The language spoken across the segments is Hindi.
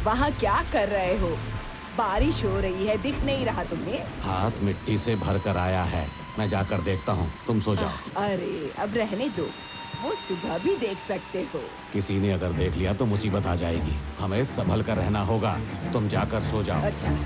वहाँ क्या कर रहे हो? बारिश हो रही है, दिख नहीं रहा तुम्हें? हाथ मिट्टी से भर कर आया है, मैं जाकर देखता हूँ, तुम सो जाओ। अरे अब रहने दो, वो सुबह भी देख सकते हो। किसी ने अगर देख लिया तो मुसीबत आ जाएगी, हमें संभल कर रहना होगा। तुम जाकर सो जाओ। अच्छा।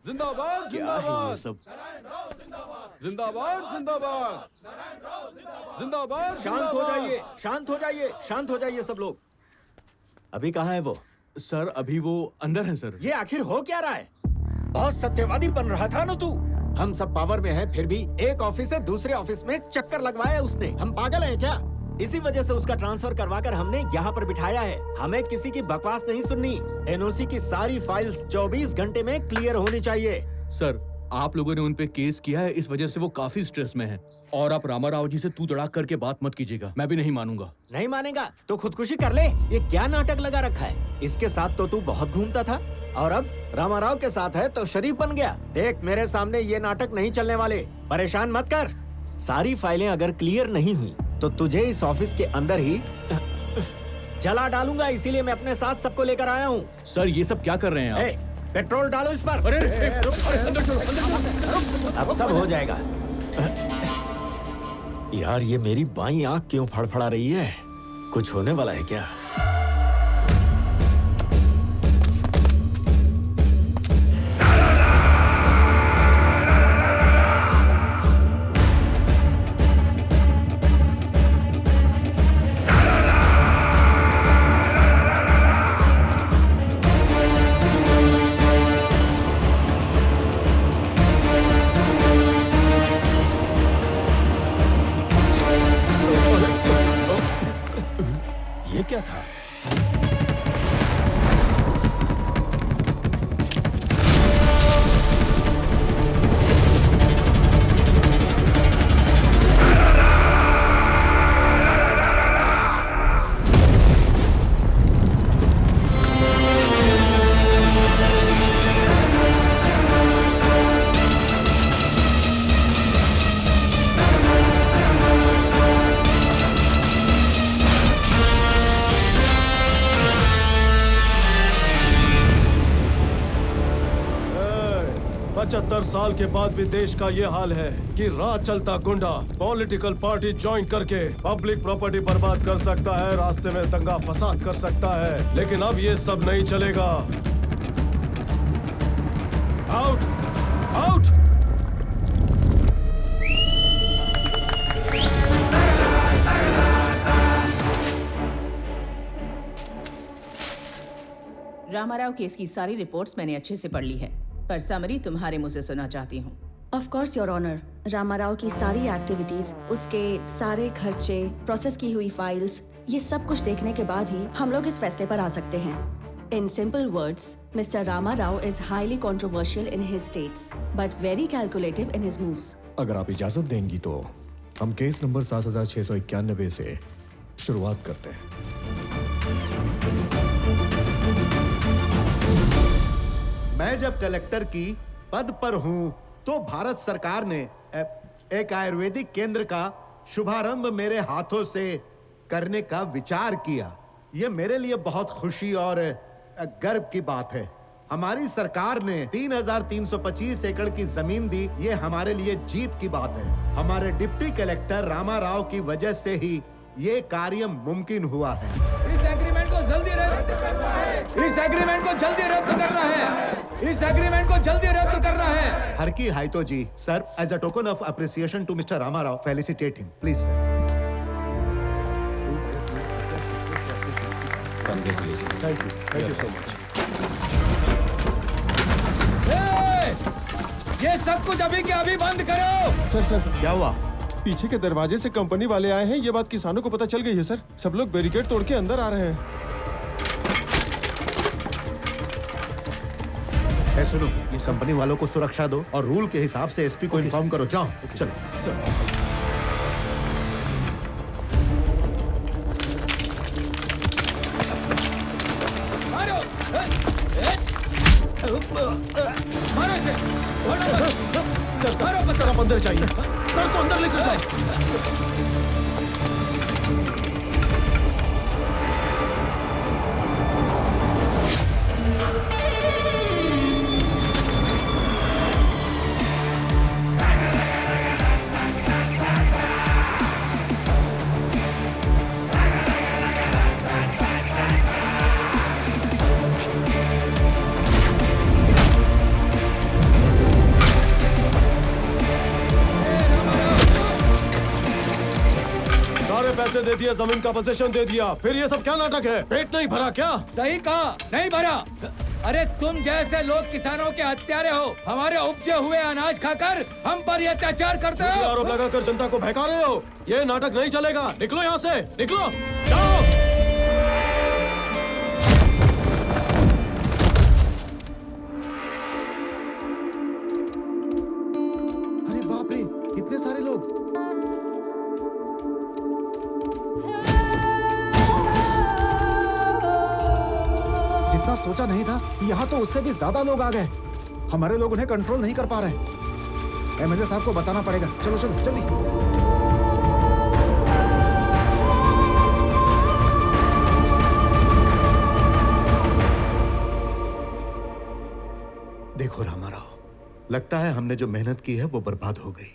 जिंदाबाद जिंदाबाद सब जिंदाबाद जिंदाबाद जिंदाबाद। शांत हो जाइए, शांत हो जाइए, शांत हो जाइए सब लोग। अभी कहाँ है वो? सर अभी वो अंदर है सर। ये आखिर हो क्या रहा है? बहुत सत्यवादी बन रहा था ना तू। हम सब पावर में हैं, फिर भी एक ऑफिस से दूसरे ऑफिस में चक्कर लगवाया उसने। हम पागल हैं क्या? इसी वजह से उसका ट्रांसफर करवाकर हमने यहाँ पर बिठाया है। हमें किसी की बकवास नहीं सुननी। एनओसी की सारी फाइल्स 24 घंटे में क्लियर होनी चाहिए। सर आप लोगों ने उन पे केस किया है, इस वजह से वो काफी स्ट्रेस में हैं। और आप रामाराव जी से तू तड़ाक करके बात मत कीजिएगा, मैं भी नहीं मानूंगा। नहीं मानेगा तो खुदकुशी कर ले। ये क्या नाटक लगा रखा है? इसके साथ तो तू बहुत घूमता था और अब रामाराव के साथ है तो शरीफ बन गया। देख मेरे सामने ये नाटक नहीं चलने वाले। परेशान मत कर। सारी फाइलें अगर क्लियर नहीं हुई तो तुझे इस ऑफिस के अंदर ही जला डालूंगा। इसीलिए मैं अपने साथ सबको लेकर आया हूँ। सर ये सब क्या कर रहे हैं आप? पेट्रोल डालो इस पर। अरे अंदर चलो, अंदर चलो। अब सब हो जाएगा। यार ये मेरी बाईं आंख क्यों फड़फड़ा रही है? कुछ होने वाला है क्या? ये क्या था? पचहत्तर साल के बाद भी देश का ये हाल है कि राह चलता गुंडा पॉलिटिकल पार्टी ज्वाइन करके पब्लिक प्रॉपर्टी बर्बाद कर सकता है, रास्ते में दंगा फसाद कर सकता है। लेकिन अब ये सब नहीं चलेगा। Out out. रामाराव केस की सारी रिपोर्ट्स मैंने अच्छे से पढ़ ली है, पर समरी तुम्हारे मुंह से सुनना चाहती हूँ। Of course your honour, Ramarao की सारी एक्टिविटीज, उसके सारे खर्चे, प्रोसेस की हुई फाइल्स, ये सब कुछ देखने के बाद ही हम लोग इस फैसले पर आ सकते हैं। In simple words, mister Ramarao is highly controversial in his states, but very calculative in his moves. अगर आप इजाजत देंगी तो हम केस नंबर 7691 से शुरुआत करते हैं। मैं जब कलेक्टर की पद पर हूं तो भारत सरकार ने एक आयुर्वेदिक केंद्र का शुभारंभ मेरे हाथों से करने का विचार किया। ये मेरे लिए बहुत खुशी और गर्व की बात है। हमारी सरकार ने 3325 एकड़ की जमीन दी, ये हमारे लिए जीत की बात है। हमारे डिप्टी कलेक्टर रामाराव की वजह से ही ये कार्य मुमकिन हुआ है। इस एग्रीमेंट को जल्दी रद्द करना है। इस एग्रीमेंट को जल्दी रद्द करना है। इस एग्रीमेंट को जल्दी रद्द करना है। हरकी हाइतो जी, sir, as a token of appreciation to mister Ramarao, felicitate him, please sir. Congratulations. Thank you so much. ये सब कुछ अभी के अभी बंद करो। सर क्या हुआ? पीछे के दरवाजे से कंपनी वाले आए हैं, ये बात किसानों को पता चल गई है सर। सब लोग बैरिकेड तोड़ के अंदर आ रहे हैं। ए सुनो, इस कंपनी वालों को सुरक्षा दो और रूल के हिसाब से एसपी को इन्फॉर्म करो। जाओ चलो सर मारो मारो इसे। सर मारो बस। सर आप अंदर जाइए। सर को अंदर लेकर जाओ। सारे पैसे दे दिए, जमीन का पोजीशन दे दिया, फिर ये सब क्या नाटक है? पेट नहीं भरा क्या? सही कहा, नहीं भरा। अरे तुम जैसे लोग किसानों के हत्यारे हो। हमारे उपजे हुए अनाज खाकर हम पर ये अत्याचार करते झूठे हो। आरोप लगाकर जनता को बहका रहे हो। ये नाटक नहीं चलेगा। निकलो यहाँ से, निकलो, जाओ। अरे बाप रे, इतने सारे लोग। जितना सोचा नहीं था, यहाँ तो उससे भी ज्यादा लोग आ गए। हमारे लोग उन्हें कंट्रोल नहीं कर पा रहे। एमएलए साहब को बताना पड़ेगा। चलो चलो जल्दी। देखो रामाराव, लगता है हमने जो मेहनत की है वो बर्बाद हो गई।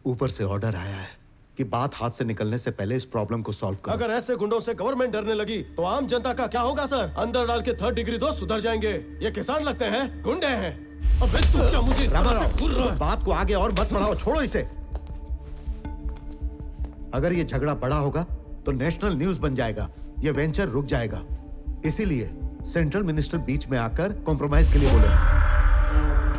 ऊपर से ऑर्डर आया है कि बात हाथ से निकलने से पहले इस प्रॉब्लम को सॉल्व करो। अगर ऐसे गुंडों से गवर्नमेंट डरने लगी तो आम जनता का क्या होगा सर? अंदर डाल के 3rd डिग्री दो, सुधर जाएंगे। ये किसान लगते हैं, गुंडे हैं। अबे तू क्या मुझे इस तरह से घूर रहा है? बात को आगे और मत बढ़ाओ, छोड़ो इसे। अगर ये झगड़ा बड़ा होगा तो नेशनल न्यूज बन जाएगा, ये वेंचर रुक जाएगा। इसीलिए सेंट्रल मिनिस्टर बीच में आकर कॉम्प्रोमाइज के लिए बोले हैं।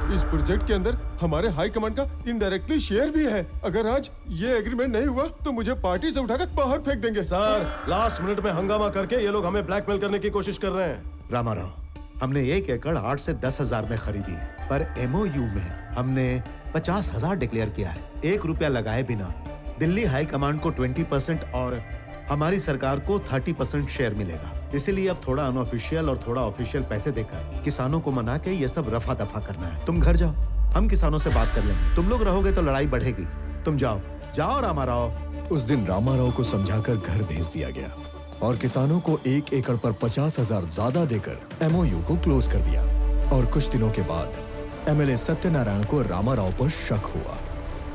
इस प्रोजेक्ट के अंदर हमारे हाई कमांड का इनडायरेक्टली शेयर भी है। अगर आज ये एग्रीमेंट नहीं हुआ तो मुझे पार्टी से उठाकर बाहर फेंक देंगे। सर, लास्ट मिनट में हंगामा करके ये लोग हमें ब्लैकमेल करने की कोशिश कर रहे हैं। रामाराव, हमने 1 एकड़ 8 से 10,000 में खरीदी है, पर एमओयू में हमने 50,000 डिक्लेयर किया है। 1 रुपया लगाए बिना दिल्ली हाई कमांड को 20% और हमारी सरकार को 30% शेयर मिलेगा। इसीलिए अब थोड़ा अनऑफिशियल और थोड़ा ऑफिशियल पैसे देकर किसानों को मना के ये सब रफा दफा करना है। तुम घर जाओ, हम किसानों से बात कर लेंगे। तुम लोग रहोगे तो लड़ाई बढ़ेगी। तुम जाओ जाओ रामाराव। उस दिन रामाराव को समझाकर घर भेज दिया गया और किसानों को 1 एकड़ पर 50,000 ज्यादा देकर एमओयू को क्लोज कर दिया। और कुछ दिनों के बाद एमएलए सत्यनारायण को रामाराव पर शक हुआ।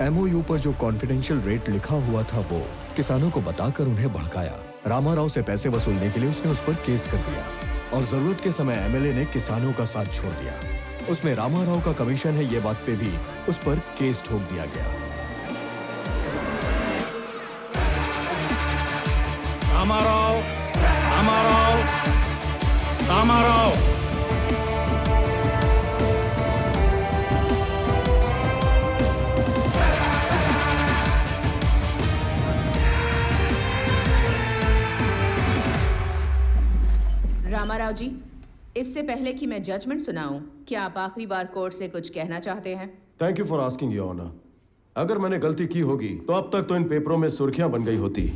एमओयू पर जो कॉन्फिडेंशियल रेट लिखा हुआ था वो किसानों को बताकर उन्हें भड़काया। रामाराव से पैसे वसूलने के लिए उसने उस पर केस कर दिया और जरूरत के समय एमएलए ने किसानों का साथ छोड़ दिया। उसमें रामाराव का कमीशन है, ये बात पे भी उस पर केस ठोक दिया गया। रामाराव, रामाराव, रामाराव। रामाराव जी, इससे पहले कि मैं जजमेंट सुनाऊं, क्या आप आखिरी बार कोर्ट से कुछ कहना चाहते हैं? Thank you for asking your honour. अगर मैंने गलती की होगी तो अब तक तो इन पेपरों में सुर्खियां बन गई होती।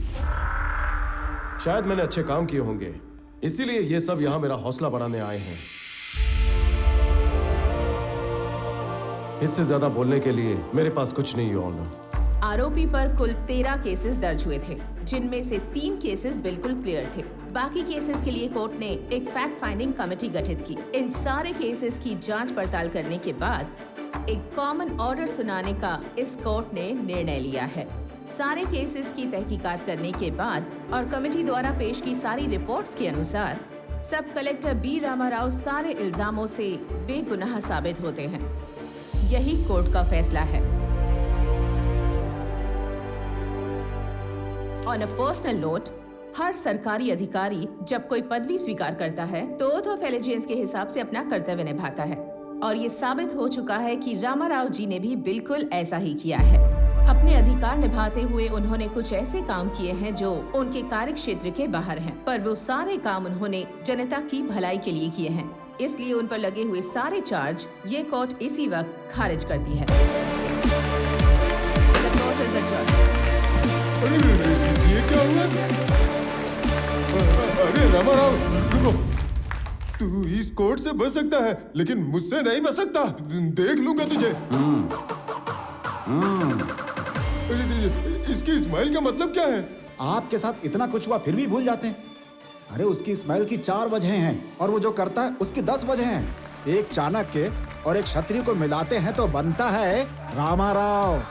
शायद मैंने अच्छे काम किए होंगे, इसीलिए ये सब यहां मेरा हौसला बढ़ाने आए हैं। इससे ज्यादा बोलने के लिए मेरे पास कुछ नहीं, योर ऑनर। आरोपी पर कुल 13 केसेस दर्ज हुए थे, जिनमें से 3 केसेस बिल्कुल क्लियर थे। बाकी केसेस के लिए कोर्ट ने एक फैक्ट फाइंडिंग कमेटी गठित की। इन सारे केसेस की जांच पड़ताल करने के बाद एक कॉमन ऑर्डर सुनाने का इस कोर्ट ने निर्णय लिया है। सारे केसेस की तहकीकात करने के बाद और कमेटी द्वारा पेश की सारी रिपोर्ट्स के अनुसार सब कलेक्टर बी रामाराव सारे इल्जामों से बेगुनाह साबित होते हैं। यही कोर्ट का फैसला है। ऑन अ पर्सनल नोट, हर सरकारी अधिकारी जब कोई पदवी स्वीकार करता है तो ओथ ऑफ एलिजियंस के हिसाब से अपना कर्तव्य निभाता है, और ये साबित हो चुका है कि रामाराव जी ने भी बिल्कुल ऐसा ही किया है। अपने अधिकार निभाते हुए उन्होंने कुछ ऐसे काम किए हैं जो उनके कार्य क्षेत्र के बाहर हैं, पर वो सारे काम उन्होंने जनता की भलाई के लिए किए हैं, इसलिए उन पर लगे हुए सारे चार्ज ये कोर्ट इसी वक्त खारिज करती है। The court is adjourned. ये क्या हुआ? अरे रामाराव, रुको। तू इस कोर्ट से बच सकता है, लेकिन मुझसे नहीं बच सकता। देख लूंगा तुझे। इसकी स्माइल का मतलब क्या है? आपके साथ इतना कुछ हुआ फिर भी भूल जाते हैं। अरे उसकी स्माइल की 4 वजह हैं और वो जो करता है उसकी 10 वजह हैं। एक चाणक्य और एक क्षत्रिय को मिलाते हैं तो बनता है रामाराव।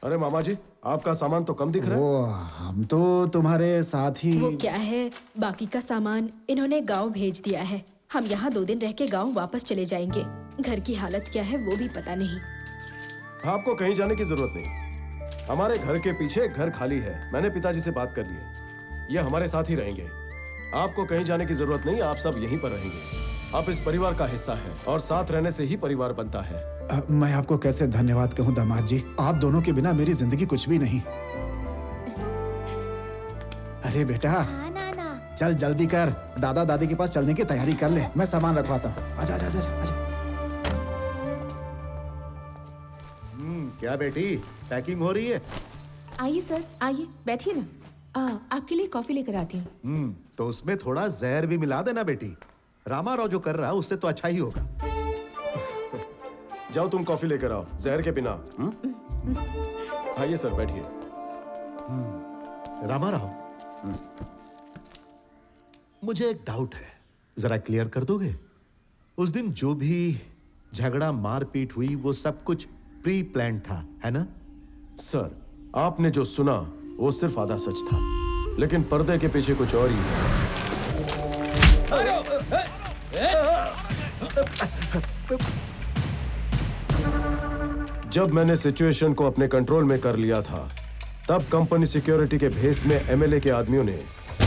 अरे मामा जी, आपका सामान तो कम दिख रहा है। वो हम तो तुम्हारे साथ ही। वो क्या है, बाकी का सामान इन्होंने गांव भेज दिया है। हम यहाँ 2 दिन रह के गांव वापस चले जाएंगे। घर की हालत क्या है वो भी पता नहीं। आपको कहीं जाने की जरूरत नहीं। हमारे घर के पीछे एक घर खाली है, मैंने पिताजी से बात कर ली है। ये हमारे साथ ही रहेंगे। आपको कहीं जाने की जरूरत नहीं, आप सब यहीं पर रहेंगे। आप इस परिवार का हिस्सा है और साथ रहने से ही परिवार बनता है। मैं आपको कैसे धन्यवाद कहूँ दामाद जी, आप दोनों के बिना मेरी जिंदगी कुछ भी नहीं। अरे बेटा, चल जल्दी कर, दादा दादी के पास चलने की तैयारी कर ले। मैं सामान रखवाता हूँ। आजा आजा आजा आजा। क्या बेटी, पैकिंग हो रही है? आइए सर, आइए बैठिए ना। आपके लिए कॉफी लेकर आती हूँ। तो उसमें थोड़ा जहर भी मिला देना बेटी। रामाराव जो कर रहा है उससे तो अच्छा ही होगा। जाओ तुम कॉफी लेकर आओ, जहर के बिना। आइए सर, बैठिए। रामाराव, मुझे एक डाउट है, जरा क्लियर कर दोगे? उस दिन जो भी झगड़ा मारपीट हुई वो सब कुछ प्री प्लान था, है ना? सर, आपने जो सुना वो सिर्फ आधा सच था, लेकिन पर्दे के पीछे कुछ और ही है। जब मैंने सिचुएशन को अपने कंट्रोल में कर लिया था, तब कंपनी सिक्योरिटी के भेस में एमएलए के आदमियों ने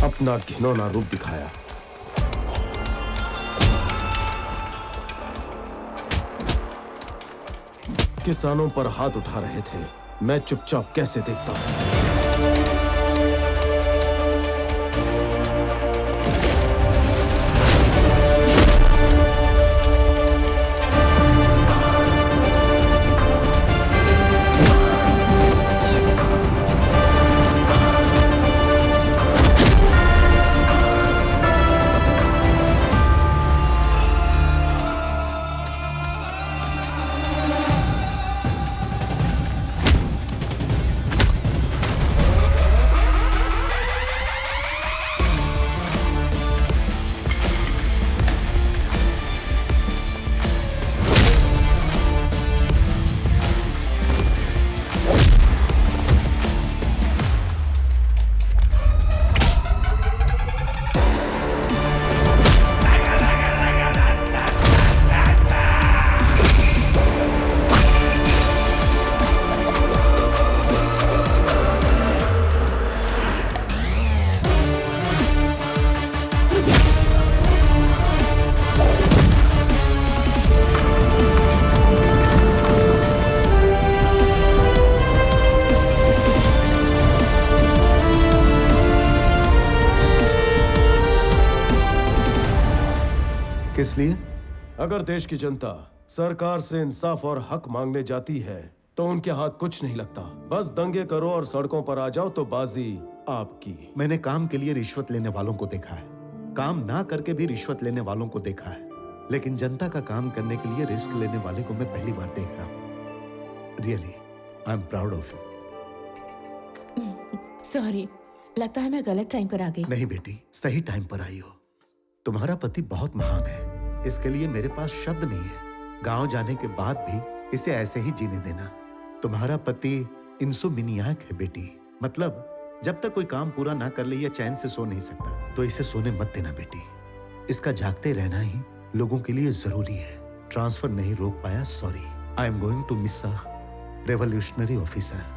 अपना घिनौना रूप दिखाया। किसानों पर हाथ उठा रहे थे, मैं चुपचाप कैसे देखता हूं। किस लिए? अगर देश की जनता सरकार से इंसाफ और हक मांगने जाती है तो उनके हाथ कुछ नहीं लगता। बस दंगे करो और सड़कों पर आ जाओ तो बाजी आपकी। मैंने काम के लिए रिश्वत लेने वालों को देखा है, काम ना करके भी रिश्वत लेने वालों को देखा है, लेकिन जनता का काम करने के लिए रिस्क लेने वाले को मैं पहली बार देख रहा हूँ। Really I am proud of you. Sorry, लगता है मैं गलत टाइम पर आ गई। नहीं बेटी, सही टाइम पर आई हो। तुम्हारा पति बहुत महान है, इसके लिए मेरे पास शब्द नहीं है। गांव जाने के बाद भी इसे ऐसे ही जीने देना। तुम्हारा पति इंसोमिनियाक है बेटी, मतलब जब तक कोई काम पूरा ना कर ले या चैन से सो नहीं सकता, तो इसे सोने मत देना बेटी। इसका जागते रहना ही लोगों के लिए जरूरी है। ट्रांसफर नहीं रोक पाया, sorry. I am going to miss a revolutionary officer.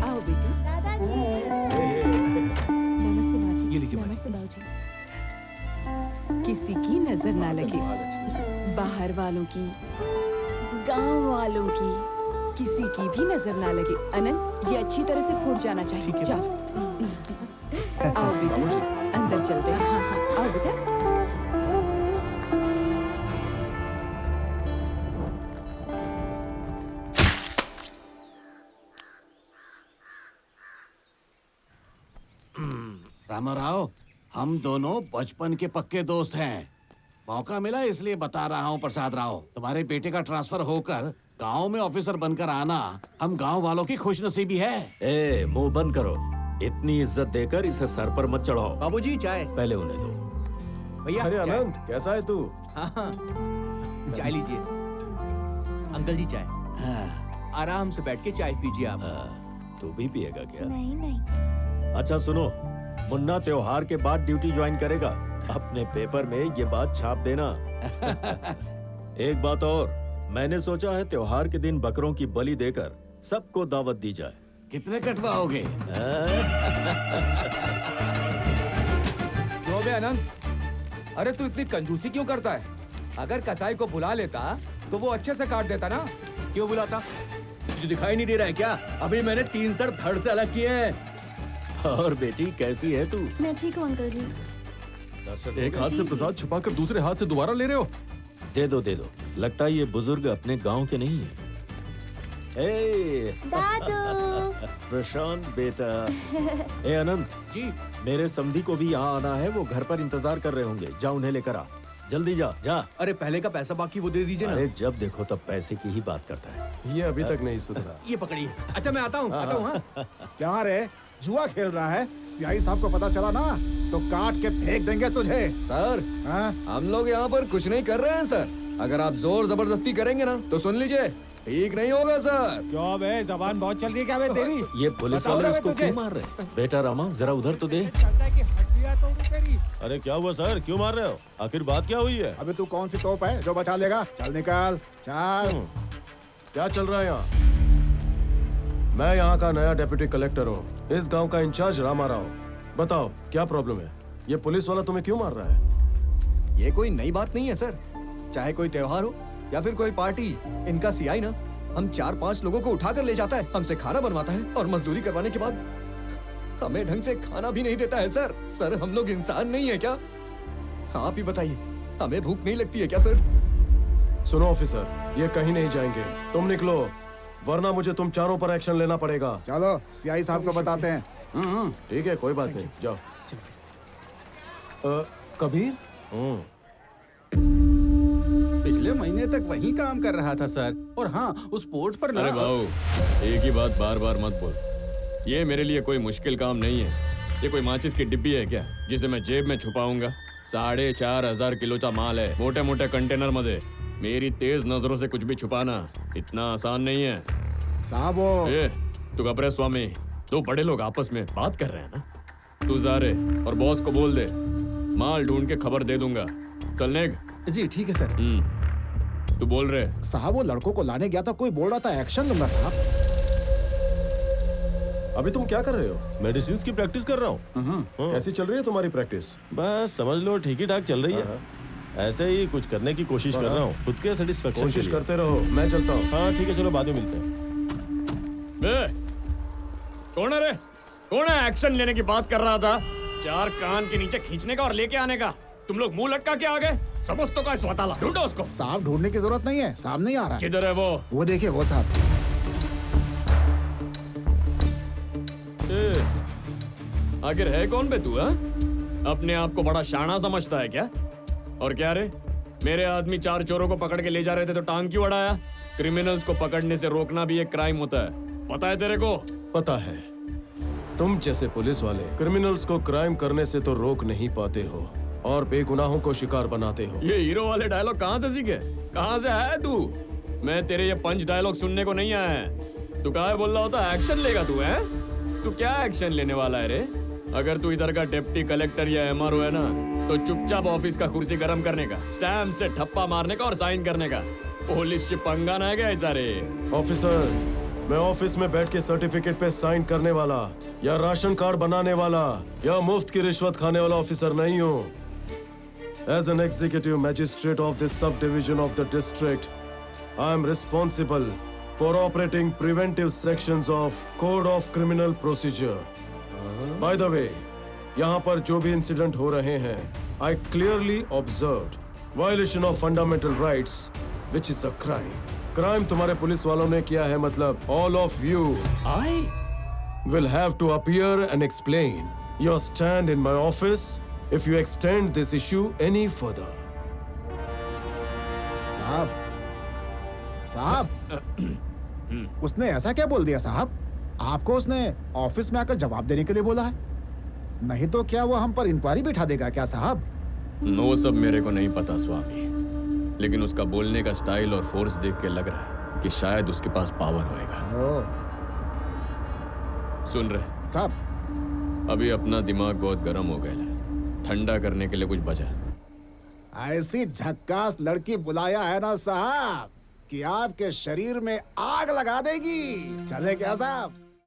आओ बेटी। नमस्ते माँ जी। ये लीजिए माँ जी। नमस्ते बाबूजी। किसी की नजर ना लगे, बाहर वालों की, गांव वालों की, किसी की भी नजर ना लगे। अनंत, ये अच्छी तरह से फूट जाना चाहिए। जाओ। आओ बेटी, अंदर चलते हैं। आओ बेटा। रामाराव, हम दोनों बचपन के पक्के दोस्त हैं। मौका मिला इसलिए बता रहा हूँ प्रसाद राव, तुम्हारे बेटे का ट्रांसफर होकर गांव में ऑफिसर बनकर आना हम गांव वालों की खुशनसीबी है। ए, मुंह बंद करो। इतनी इज्जत देकर इसे सर पर मत चढ़ाओ। बाबूजी चाय। पहले उन्हें दो। भैया अरे चाय। अनंत, कैसा है तू? चाय लीजिए। अंकल जी चाय। आराम से बैठ के चाय पीजिए आप। तू भी पिएगा क्या? नहीं नहीं। अच्छा सुनो, मुन्ना त्योहार के बाद ड्यूटी ज्वाइन करेगा। अपने पेपर में ये बात छाप देना। एक बात और, मैंने सोचा है त्योहार के दिन बकरों की बलि देकर सबको दावत दी जाए। कितने कटवाओगे? क्यों बे अनंत? अरे तू इतनी कंजूसी क्यों करता है? अगर कसाई को बुला लेता तो वो अच्छे से काट देता ना। क्यों बुलाता? तुझे दिखाई नहीं दे रहा है क्या? अभी मैंने 3 सर धड़ से अलग किए हैं। और बेटी कैसी है तू? मैं ठीक हूँ अंकल जी। एक हाथ से प्रसाद छुपाकर दूसरे हाथ से दोबारा ले रहे हो? दे दो दे दो। लगता है ये बुजुर्ग अपने गांव के नहीं है। दादू। प्रशांत बेटा। ए अनंत जी। मेरे समधी को भी यहाँ आना है। वो घर पर इंतजार कर रहे होंगे। जा उन्हें लेकर आ। जल्दी जा जा। अरे पहले का पैसा बाकी वो दे दीजिए ना। अरे जब देखो तब पैसे की ही बात करता है। ये अभी तक नहीं सुधरा। ये पकड़िए। अच्छा मैं आता हूँ। हाँ। क्या रे, जुआ खेल रहा है? सीआई साहब को पता चला ना तो काट के फेंक देंगे तुझे। सर, हाँ? हम लोग यहाँ पर कुछ नहीं कर रहे हैं सर। अगर आप जोर जबरदस्ती करेंगे ना तो सुन लीजिए, ठीक नहीं होगा सर। क्यों बे, जबान बहुत चल रही है क्या बे तेरी? ये पुलिस वाले उसको क्यों मार रहे हैं? बेटा रामा जरा उधर तो देख। अरे क्या हुआ सर, क्यों मार रहे हो? आखिर बात क्या हुई है? अबे तू कौन सी तोप है जो बचा लेगा? चल निकल, चल। क्या चल रहा है यहाँ? मैं यहाँ का नया डेप्यूटी कलेक्टर हूँ, इस गांव का इंचार्ज रामाराव। बताओ क्या प्रॉब्लम है? ये पुलिस वाला तुम्हें क्यों मार रहा है? ये कोई नई बात नहीं है सर। चाहे कोई त्योहार हो या फिर कोई पार्टी, इनका सीआई ना हम 4-5 लोगों को उठा कर ले जाता है, हमसे खाना बनवाता है और मजदूरी करवाने के बाद हमें ढंग से खाना भी नहीं देता है सर। सर हम लोग इंसान नहीं है क्या? आप ही बताइए, हमें भूख नहीं लगती है क्या सर? सुनो ऑफिसर, ये कहीं नहीं जाएंगे। तुम निकलो, वरना मुझे तुम चारों पर एक्शन लेना पड़ेगा। चलो सीआई साहब को बताते हैं। ठीक है, कोई बात नहीं, जाओ। कबीर? पिछले महीने तक वही काम कर रहा था सर। और हाँ, उस पोर्ट पर अरे बाबू, एक ही बात बार बार मत बोल। ये मेरे लिए कोई मुश्किल काम नहीं है। ये कोई माचिस की डिब्बी है क्या जिसे मैं जेब में छुपाऊंगा? 4,500 किलोचा माल है, मोटे मोटे कंटेनर मध्ये। मेरी तेज नजरों से कुछ भी छुपाना इतना आसान नहीं है साहब। तू घबरे स्वामी, दो बड़े लोग आपस में बात कर रहे हैं ना। तू जा रे और बॉस को बोल दे, माल ढूंढ के खबर दे दूंगा। चल नेग। जी ठीक है सर। तू बोल रहे? साहब वो लड़कों को लाने गया था, कोई बोल रहा था एक्शन लूंगा साहब। अभी तुम क्या कर रहे हो? मेडिसिन की प्रैक्टिस कर रहा हूँ। कैसी चल रही है तुम्हारी प्रैक्टिस? बस समझ लो ठीक ही ठाक चल रही है। ऐसे ही कुछ करने की कोशिश कर रहा हूँ, खुद के सेटिस्फेक्शन। कोशिश करते रहो, मैं चलता हूँ। हाँ ठीक है, चलो बाद में मिलते हैं। कौन है रे? कौन है एक्शन लेने की बात कर रहा था? 4 कान के नीचे खींचने का और लेके आने का। तुम लोग मुंह लटका के आ गए। समझ तो का स्वताला, ढूंढो उसको। साहब ढूंढने की जरूरत नहीं है, सामने ही आ रहा है। किधर है वो? वो देखिए वो साहब। आखिर है कौन बे तू? अपने आप को बड़ा शाना समझता है क्या? और क्या रे, मेरे आदमी 4 चोरों को पकड़ के ले जा रहे थे तो टांग क्यों अड़ाया? क्रिमिनल्स को पकड़ने से रोकना भी एक क्राइम होता है, पता है तेरे को? पता है, तुम जैसे पुलिस वाले क्रिमिनल्स को क्राइम करने से तो रोक नहीं पाते हो और बेगुनाहों को शिकार बनाते हो। ये हीरो वाले डायलॉग कहाँ से सीखे? कहाँ से आया तू? मैं तेरे ये पंच डायलॉग सुनने को नहीं आया है। तू कहाँ बोल रहा होता एक्शन लेगा तू है? तू क्या एक्शन लेने वाला है रे? अगर तू इधर का डिप्टी कलेक्टर या एमआरओ है ना, तो चुपचाप ऑफिस का कुर्सी गरम करने का, स्टैम्प से ठप्पा मारने का और साइन करने का। पुलिस से पंगा ना गया सारे। ऑफिसर, मैं ऑफिस में बैठ के सर्टिफिकेट पे साइन करने वाला या राशन कार्ड बनाने वाला या मुफ्त की रिश्वत खाने वाला ऑफिसर नहीं हूँ। As an executive magistrate of this subdivision of the district, I am responsible for operating preventive sections of Code of Criminal Procedure. By the way, यहाँ पर जो भी इंसिडेंट हो रहे हैं, I clearly observed violation of fundamental rights, which is a crime. Crime तुम्हारे पुलिस वालों ने किया है, मतलब all of you. I will have to appear and explain your stand in my office if you extend this issue any further. साहब, उसने ऐसा क्या बोल दिया साहब? आपको उसने ऑफिस में आकर जवाब देने के लिए बोला है? नहीं तो क्या वो हम पर इंक्वायरी बिठा देगा क्या साहब? नो सब मेरे को नहीं पता स्वामी, लेकिन उसका बोलने का स्टाइल और फोर्स देख के लग रहा है कि शायद उसके पास पावर होएगा। सुन रहे साहब, अभी अपना दिमाग बहुत गर्म हो गया है, ठंडा करने के लिए कुछ बचा? ऐसी झक्कास लड़की बुलाया है ना साहब कि आपके शरीर में आग लगा देगी। चले क्या साहब?